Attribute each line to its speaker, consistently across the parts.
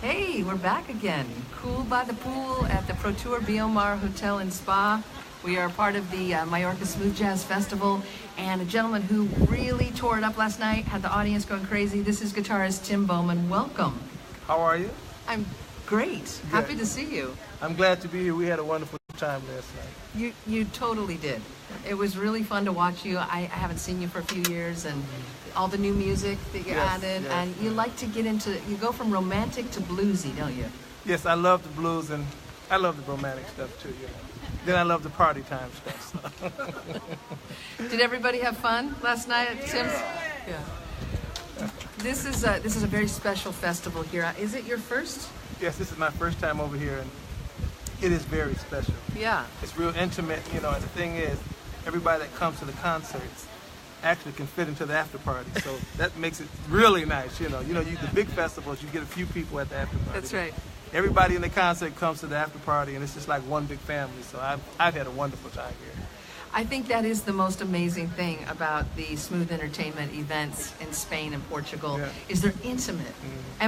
Speaker 1: Hey, we're back again. Cool by the pool at the Protur Biomar Hotel and Spa. We are part of the Mallorca Smooth Jazz Festival, and a gentleman who really tore it up last night, had the audience going crazy. This is guitarist Tim Bowman. Welcome.
Speaker 2: How are you?
Speaker 1: I'm great.
Speaker 2: Good.
Speaker 1: Happy to see you.
Speaker 2: I'm glad to be here. We had a wonderful time last night.
Speaker 1: You totally did. It was really fun to watch you. I haven't seen you for a few years, and all the new music that you added,
Speaker 2: yes.
Speaker 1: and you like to get into, you go from romantic to bluesy, don't you?
Speaker 2: Yes, I love the blues and I love the romantic stuff too. Then I love the party time stuff. So.
Speaker 1: Did everybody have fun last night at Tim's? Yeah. This is a very special festival here. Is it your first?
Speaker 2: Yes, this is my first time over here, and it is very special.
Speaker 1: Yeah.
Speaker 2: It's real intimate, and the thing is, everybody that comes to the concerts actually can fit into the after party, so that makes it really nice. You the big festivals, you get a few people at the after party.
Speaker 1: That's right.
Speaker 2: Everybody in the concert comes to the after party, and it's just like one big family. So I've had a wonderful time here.
Speaker 1: I think that is the most amazing thing about the smooth entertainment events in Spain and Portugal, is they're intimate,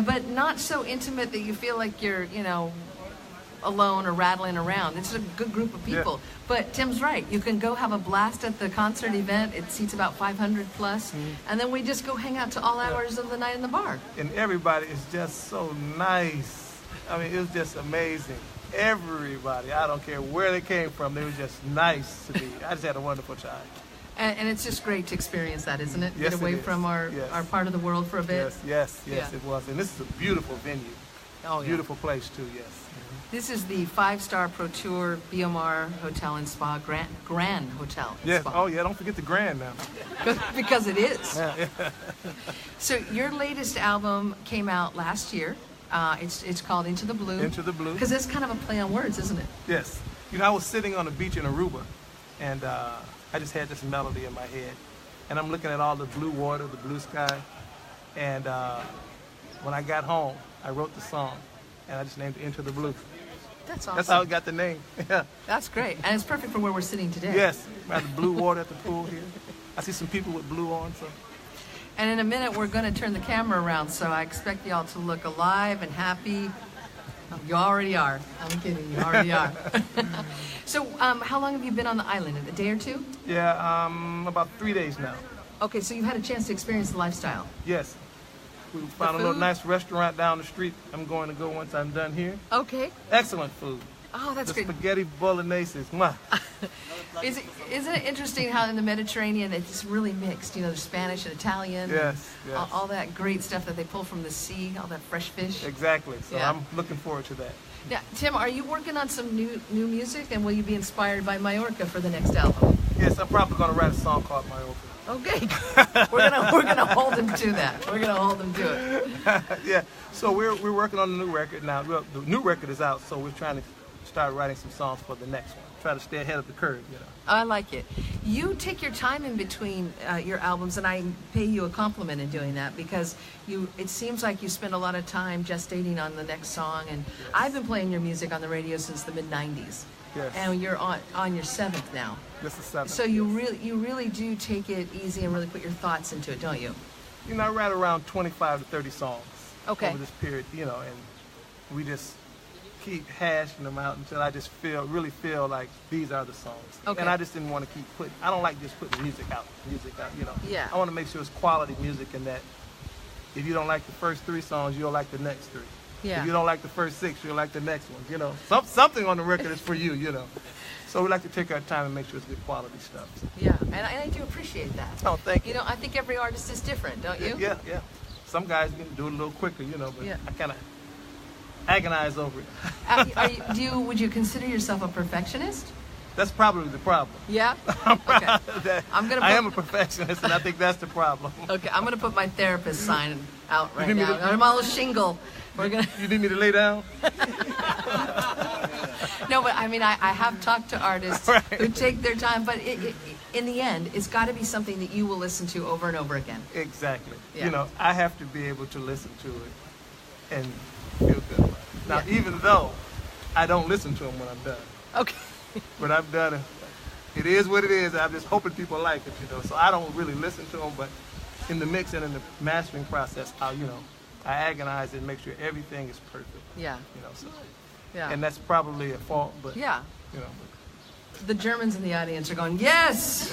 Speaker 1: but not so intimate that you feel like you're alone or rattling around. It's a good group of people.
Speaker 2: Yeah.
Speaker 1: But Tim's right. You can go have a blast at the concert event. It seats about 500 plus, and then we just go hang out to all hours of the night in the bar.
Speaker 2: And everybody is just so nice. I mean, it was just amazing. Everybody, I don't care where they came from, they were just nice to me. I just had a wonderful time.
Speaker 1: And it's just great to experience that, isn't it?
Speaker 2: Yes,
Speaker 1: Get away
Speaker 2: it is.
Speaker 1: from our part of the world for a bit.
Speaker 2: Yes,
Speaker 1: Yeah.
Speaker 2: it was. And this is a beautiful venue.
Speaker 1: Oh, yeah.
Speaker 2: Beautiful place too, yes.
Speaker 1: This is the 5-star Protur Biomar Hotel and Spa, Gran Hotel and
Speaker 2: Yes.
Speaker 1: Spa.
Speaker 2: Oh yeah, don't forget the Gran now.
Speaker 1: Because it is.
Speaker 2: Yeah.
Speaker 1: So your latest album came out last year. It's called Into the Blue.
Speaker 2: Into the Blue.
Speaker 1: Because that's kind of a play on words, isn't it?
Speaker 2: Yes. I was sitting on the beach in Aruba, and I just had this melody in my head. And I'm looking at all the blue water, the blue sky. And when I got home, I wrote the song, and I just named it Into the Blue.
Speaker 1: That's awesome.
Speaker 2: That's how it got the name. Yeah.
Speaker 1: That's great. And it's perfect for where we're sitting today.
Speaker 2: Yes. Around the blue water at the pool here. I see some people with blue on, so.
Speaker 1: And in a minute, we're going to turn the camera around, so I expect y'all to look alive and happy. You already are. I'm kidding. You already are. So how long have you been on the island? A day or two?
Speaker 2: Yeah, about 3 days now.
Speaker 1: Okay, so you've had a chance to experience the lifestyle.
Speaker 2: Yes. We found a little nice restaurant down the street. I'm going to go once I'm done here.
Speaker 1: Okay.
Speaker 2: Excellent food.
Speaker 1: Oh, that's great.
Speaker 2: Spaghetti bolognese. Mwah.
Speaker 1: Isn't it interesting how in the Mediterranean it's really mixed? There's Spanish and Italian.
Speaker 2: Yes.
Speaker 1: All that great stuff that they pull from the sea, all that fresh fish.
Speaker 2: Exactly. So
Speaker 1: Yeah.
Speaker 2: I'm looking forward to that.
Speaker 1: Now, Tim, are you working on some new music, and will you be inspired by Mallorca for the next album?
Speaker 2: Yes, I'm probably going to write a song called Mallorca.
Speaker 1: Okay. we're gonna hold him to that. We're gonna hold him to it.
Speaker 2: Yeah. So we're working on the new record now. Well, the new record is out, so we're trying to start writing some songs for the next one. Try to stay ahead of the curve,
Speaker 1: I like it. You take your time in between your albums, and I pay you a compliment in doing that, because it seems like you spend a lot of time gestating on the next song. And I've been playing your music on the radio since the mid-90s.
Speaker 2: Yes.
Speaker 1: And you're on your 7th now.
Speaker 2: This is 7.
Speaker 1: So you really do take it easy and really put your thoughts into it, don't you?
Speaker 2: I write around 25 to 30 songs
Speaker 1: Okay.
Speaker 2: over this period, and we just keep hashing them out until I just really feel like these are the songs.
Speaker 1: Okay.
Speaker 2: And I just didn't want to keep I don't like just putting music out,
Speaker 1: Yeah.
Speaker 2: I want to make sure it's quality music, and that if you don't like the first 3 songs, you'll like the next 3.
Speaker 1: Yeah.
Speaker 2: If you don't like the first 6, you'll like the next one, Something on the record is for you, So we like to take our time and make sure it's good quality stuff. So.
Speaker 1: Yeah, and I do appreciate that.
Speaker 2: Oh, thank you.
Speaker 1: I think every artist is different, don't you?
Speaker 2: Yeah. Some guys can do it a little quicker, but
Speaker 1: Yeah.
Speaker 2: I kind of agonize over it.
Speaker 1: Would you consider yourself a perfectionist?
Speaker 2: That's probably the problem.
Speaker 1: Yeah. Okay.
Speaker 2: I am a perfectionist, and I think that's the problem.
Speaker 1: Okay, I'm gonna put my therapist sign out right now. I'm on a shingle.
Speaker 2: You need me to lay down?
Speaker 1: No, but I mean, I have talked to artists who take their time, but in the end, it's got to be something that you will listen to over and over again.
Speaker 2: Exactly.
Speaker 1: Yeah.
Speaker 2: I have to be able to listen to it and feel good about it. Now, even though I don't listen to them when I'm done.
Speaker 1: Okay.
Speaker 2: When I'm done, it is what it is. I'm just hoping people like it, So I don't really listen to them, but in the mix and in the mastering process, I agonize and make sure everything is perfect.
Speaker 1: Yeah.
Speaker 2: You know, so,
Speaker 1: Yeah.
Speaker 2: and that's probably a fault, but
Speaker 1: Yeah.
Speaker 2: you know.
Speaker 1: The Germans in the audience are going, yes!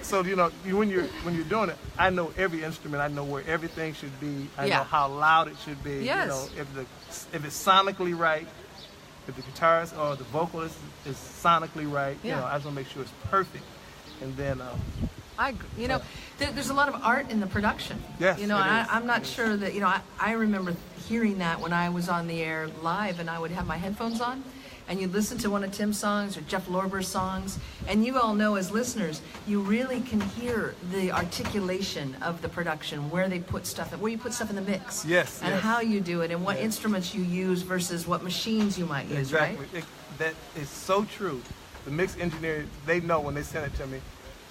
Speaker 2: So you know, when you're doing it, I know every instrument. I know where everything should be. I
Speaker 1: Yeah.
Speaker 2: know how loud it should be.
Speaker 1: Yes.
Speaker 2: You know, if it's sonically right, if the guitarist or the vocalist is sonically right.
Speaker 1: Yeah.
Speaker 2: You know, I just want to make sure it's perfect. And then
Speaker 1: You know, there's a lot of art in the production.
Speaker 2: Yes,
Speaker 1: You know,
Speaker 2: it is.
Speaker 1: I'm not sure that, you know, I remember hearing that when I was on the air live and I would have my headphones on and you'd listen to one of Tim's songs or Jeff Lorber's songs, and you all know as listeners, you really can hear the articulation of the production, where they put stuff, where you put stuff in the mix.
Speaker 2: Yes,
Speaker 1: And
Speaker 2: yes.
Speaker 1: how you do it and what instruments you use versus what machines you might use, right?
Speaker 2: exactly. That is so true. The mix engineer, they know when they send it to me.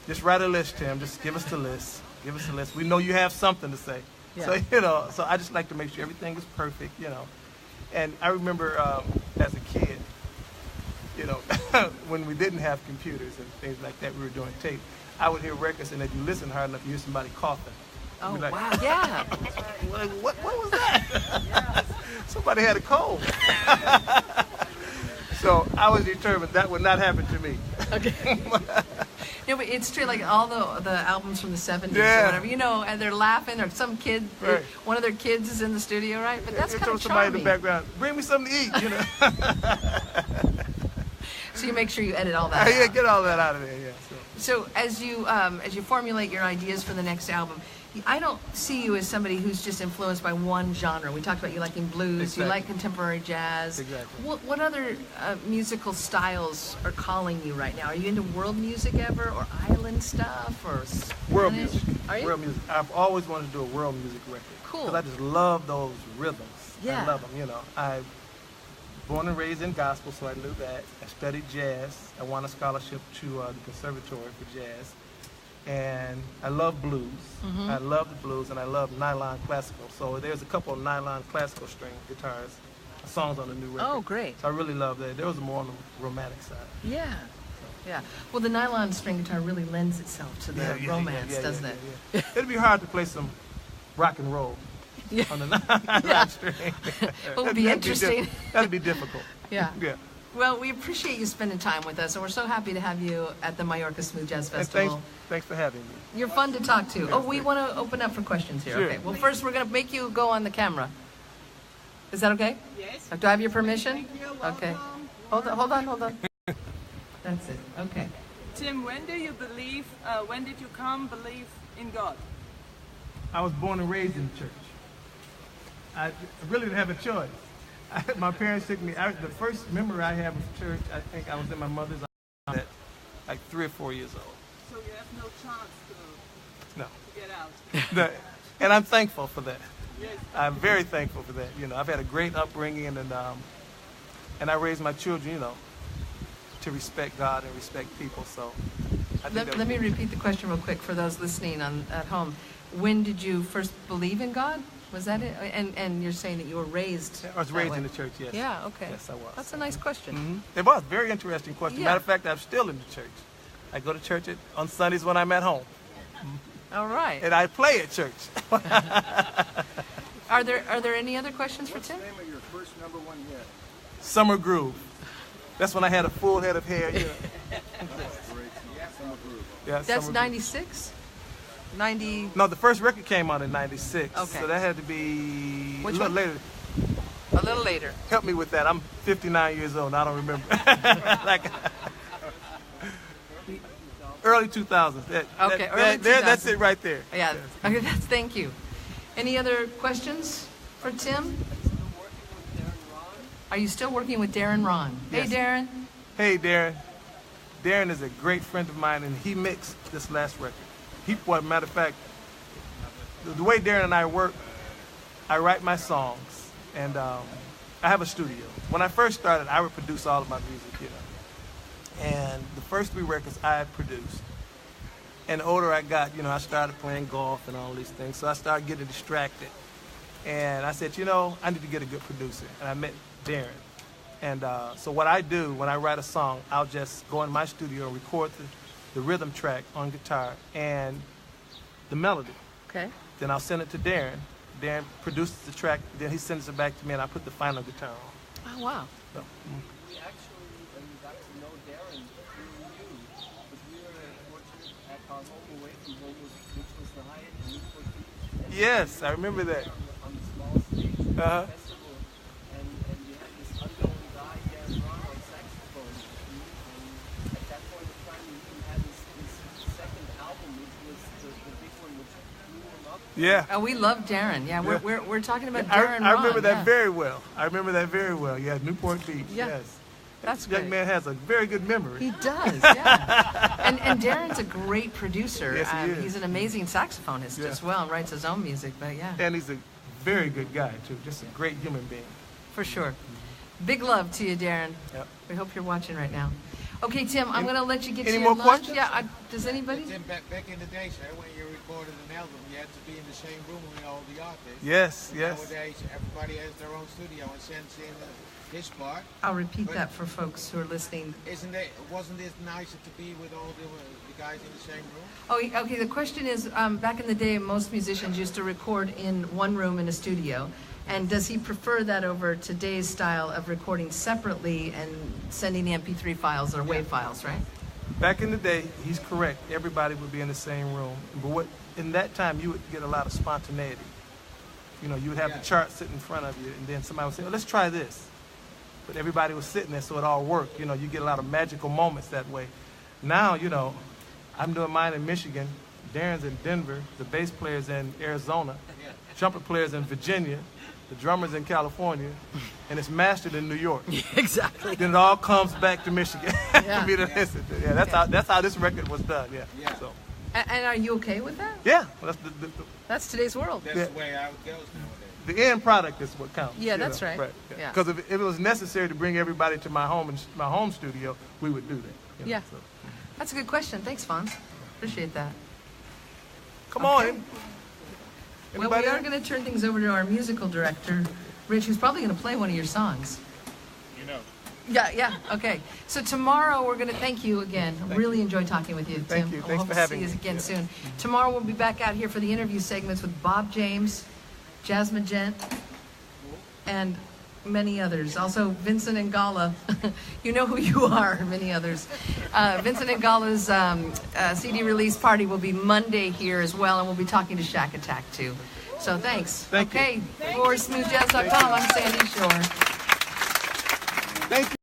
Speaker 2: Just write a list, Tim. Just give us the list. Give us the list. We know you have something to say.
Speaker 1: Yeah.
Speaker 2: So, you know, so I just like to make sure everything is perfect, you know. And I remember as a kid, you know, when we didn't have computers and things like that, we were doing tape. I would hear records, and if you listen hard enough, you hear somebody coughing.
Speaker 1: Oh,
Speaker 2: You'd be like,
Speaker 1: wow, yeah.
Speaker 2: Like, what was that? Somebody had a cold. So I was determined that would not happen to me.
Speaker 1: Okay. No, but it's true. Like all the albums from the '70s or
Speaker 2: Yeah.
Speaker 1: whatever, you know, and they're laughing, or some kid,
Speaker 2: Right.
Speaker 1: one of their kids is in the studio, right? But that's
Speaker 2: It
Speaker 1: kind
Speaker 2: was
Speaker 1: of
Speaker 2: somebody in
Speaker 1: charming.
Speaker 2: the background. Bring me something to eat, you know.
Speaker 1: So you make sure you edit all that.
Speaker 2: Yeah,
Speaker 1: out.
Speaker 2: get all that out of there. Yeah.
Speaker 1: So as you formulate your ideas for the next album, I don't see you as somebody who's just influenced by one genre. We talked about you liking blues,
Speaker 2: Exactly.
Speaker 1: you like contemporary jazz.
Speaker 2: Exactly.
Speaker 1: What other musical styles are calling you right now? Are you into world music ever, or island stuff, or
Speaker 2: World
Speaker 1: Spanish?
Speaker 2: music.
Speaker 1: Are you?
Speaker 2: World music. I've always wanted to do a world music record.
Speaker 1: Cool.
Speaker 2: Because I just love those rhythms.
Speaker 1: Yeah.
Speaker 2: I love them, you know. I born and raised in gospel, so I knew that. I studied jazz. I won a scholarship to the conservatory for jazz. And I love blues.
Speaker 1: Mm-hmm.
Speaker 2: I love the blues, and I love nylon classical. So there's a couple of nylon classical string guitars, songs on the new record.
Speaker 1: Oh, great.
Speaker 2: So I really love that. There was more on the romantic side.
Speaker 1: Yeah. Yeah. Well, the nylon string guitar really lends itself to the romance, doesn't it?
Speaker 2: Yeah. It'd be hard to play some rock and roll
Speaker 1: Yeah.
Speaker 2: on the nylon string.
Speaker 1: It would be interesting.
Speaker 2: That'd be difficult.
Speaker 1: Yeah.
Speaker 2: Yeah.
Speaker 1: Well, we appreciate you spending time with us, and we're so happy to have you at the Mallorca Smooth Jazz
Speaker 2: And
Speaker 1: Festival.
Speaker 2: thanks for having me.
Speaker 1: You're fun to talk to. Oh, we want to open up for questions here.
Speaker 2: Sure.
Speaker 1: Okay. Well, first we're going to make you go on the camera. Is that okay?
Speaker 3: Yes.
Speaker 1: Do I have your permission?
Speaker 3: Thank you.
Speaker 1: Okay.
Speaker 3: Welcome.
Speaker 1: Hold on. That's it. Okay.
Speaker 3: Tim, when do you believe? When did you come believe in God?
Speaker 2: I was born and raised in the church. I really didn't have a choice. My parents took me. The first memory I have of church, I think I was in my mother's arms at like 3 or 4 years old.
Speaker 3: So you have no chance
Speaker 2: No.
Speaker 3: to get out.
Speaker 2: And I'm thankful for that.
Speaker 3: Yes.
Speaker 2: I'm very thankful for that. You know, I've had a great upbringing, and I raised my children, you know, to respect God and respect people. So I think
Speaker 1: Let me repeat the question real quick for those listening at home. When did you first believe in God? Was that it? And you're saying that you were raised.
Speaker 2: I was
Speaker 1: that
Speaker 2: raised
Speaker 1: way.
Speaker 2: in the church. Yes.
Speaker 1: Yeah. Okay.
Speaker 2: Yes, I was.
Speaker 1: That's a nice question.
Speaker 2: Mm-hmm. It was a very interesting question.
Speaker 1: Yeah.
Speaker 2: Matter of fact, I'm still in the church. I go to church on Sundays when I'm at home,
Speaker 1: All right.
Speaker 2: and I play at church.
Speaker 1: Are there any other questions for Tim?
Speaker 4: What's the name of your first #1 hit?
Speaker 2: Summer Groove. That's when I had a full head of hair. You know.
Speaker 4: Great song. Summer Groove.
Speaker 2: Yeah,
Speaker 1: That's
Speaker 2: Summer Groove.
Speaker 1: 96? 90,
Speaker 2: No, the first record came out in '96.
Speaker 1: Okay.
Speaker 2: So that had to be
Speaker 1: Which
Speaker 2: a little
Speaker 1: one?
Speaker 2: later.
Speaker 1: a little later.
Speaker 2: Help me with that. I'm 59 years old. I don't remember. Like early 2000s.
Speaker 1: Okay, early
Speaker 2: That's
Speaker 1: 2000s.
Speaker 2: it right there.
Speaker 1: Yeah. Okay, thank you. Any other questions for Tim? Are you still working with Darren Ron?
Speaker 2: Yes.
Speaker 1: Hey, Darren.
Speaker 2: Hey, Darren. Darren is a great friend of mine, and he mixed this last record. Well, matter of fact, the way Darren and I work, I write my songs, and I have a studio. When I first started, I would produce all of my music, you know. And the first 3 records I produced. And the older I got, you know, I started playing golf and all these things, so I started getting distracted. And I said, you know, I need to get a good producer. And I met Darren. And so what I do when I write a song, I'll just go in my studio and record the rhythm track on guitar and the melody.
Speaker 1: Okay.
Speaker 2: Then I'll send it to Darren. Darren produces the track. Then he sends it back to me, and I put the final guitar on.
Speaker 1: Oh, wow.
Speaker 2: So,
Speaker 5: We actually got to know Darren through you, because we were fortunate at our home away from home, which was the Hyatt in Newport Beach.
Speaker 2: yes, I remember that.
Speaker 5: On the small stage of the
Speaker 2: Uh-huh.
Speaker 5: festival, and you had this unknown guy, Darren Gran, on saxophone. And at that point in time, he even had his second album, which was the big one, which blew him up.
Speaker 2: Yeah.
Speaker 1: Oh, we love Darren. Yeah,
Speaker 2: Yeah.
Speaker 1: we're talking about Darren
Speaker 2: I remember
Speaker 1: Ron,
Speaker 2: that
Speaker 1: yeah.
Speaker 2: very well. I remember that very well. Yeah, Newport Beach.
Speaker 1: Yeah.
Speaker 2: Yes.
Speaker 1: That's
Speaker 2: Young
Speaker 1: great.
Speaker 2: man has a very good memory.
Speaker 1: He does, yeah. and Darren's a great producer.
Speaker 2: Yes, he is.
Speaker 1: He's an amazing saxophonist
Speaker 2: Yeah.
Speaker 1: as well, and writes his own music, but yeah,
Speaker 2: And he's a very good guy, too. Just a great human being.
Speaker 1: for sure. Big love to you, Darren.
Speaker 2: Yep.
Speaker 1: We hope you're watching right now. Okay, Tim, I'm going to let you get to
Speaker 2: any
Speaker 1: your
Speaker 2: more
Speaker 1: lunch.
Speaker 2: questions?
Speaker 1: Yeah, does anybody?
Speaker 6: Tim, back in the day, sir, when you recorded an album, you had to be in the same room with all the artists.
Speaker 2: Yes, yes.
Speaker 6: Nowadays, everybody has their own studio and sends in his part.
Speaker 1: I'll repeat that for folks who are listening.
Speaker 6: Wasn't it nicer to be with all the guys in the same room?
Speaker 1: Oh, okay. The question is, back in the day, most musicians used to record in one room in a studio. And does he prefer that over today's style of recording separately and sending the MP3 files or WAV files, right?
Speaker 2: Back in the day, he's correct. Everybody would be in the same room. But in that time, you would get a lot of spontaneity. You know, you would have the chart sitting in front of you, and then somebody would say, oh, let's try this. But everybody was sitting there, so it all worked. You know, you get a lot of magical moments that way. Now, you know, I'm doing mine in Michigan. Darren's in Denver. The bass player's in Arizona. Trumpet player's in Virginia. The drummer's in California. And it's mastered in New York.
Speaker 1: Exactly.
Speaker 2: Then it all comes back to Michigan
Speaker 1: Yeah.
Speaker 2: for me to listen to. Yeah, that's how this record was done. Yeah.
Speaker 6: Yeah.
Speaker 2: So,
Speaker 1: And are you okay with that?
Speaker 2: yeah. Well,
Speaker 1: That's today's world.
Speaker 6: That's the way how it goes nowadays.
Speaker 2: the end product is what counts.
Speaker 1: Yeah,
Speaker 2: you
Speaker 1: that's
Speaker 2: know,
Speaker 1: right. Yeah.
Speaker 2: Because if it was necessary to bring everybody to my home studio, we would do that. you know,
Speaker 1: Yeah.
Speaker 2: so.
Speaker 1: That's a good question. Thanks, Fonz. Appreciate that.
Speaker 2: Come
Speaker 1: Okay.
Speaker 2: on.
Speaker 1: Well, we
Speaker 2: Anybody
Speaker 1: are
Speaker 2: else?
Speaker 1: going to turn things over to our musical director, Rich, who's probably going to play one of your songs.
Speaker 6: You know.
Speaker 1: Yeah, okay. So tomorrow we're going to thank you again. Really enjoyed talking with you, Tim.
Speaker 2: Thank you.
Speaker 1: We'll
Speaker 2: Thanks
Speaker 1: hope
Speaker 2: for
Speaker 1: to
Speaker 2: having
Speaker 1: see
Speaker 2: me.
Speaker 1: you again
Speaker 2: Yeah.
Speaker 1: soon. Tomorrow we'll be back out here for the interview segments with Bob James, Jasmine Gent, and many others. Also Vincent Ngala. You know who you are, many others. Vincent Ngala's CD release party will be Monday here as well, and we'll be talking to Shack Attack too. So thanks.
Speaker 2: Thank you.
Speaker 1: Okay, for smoothjazz.com, I'm Sandy Shore.
Speaker 2: Thank you.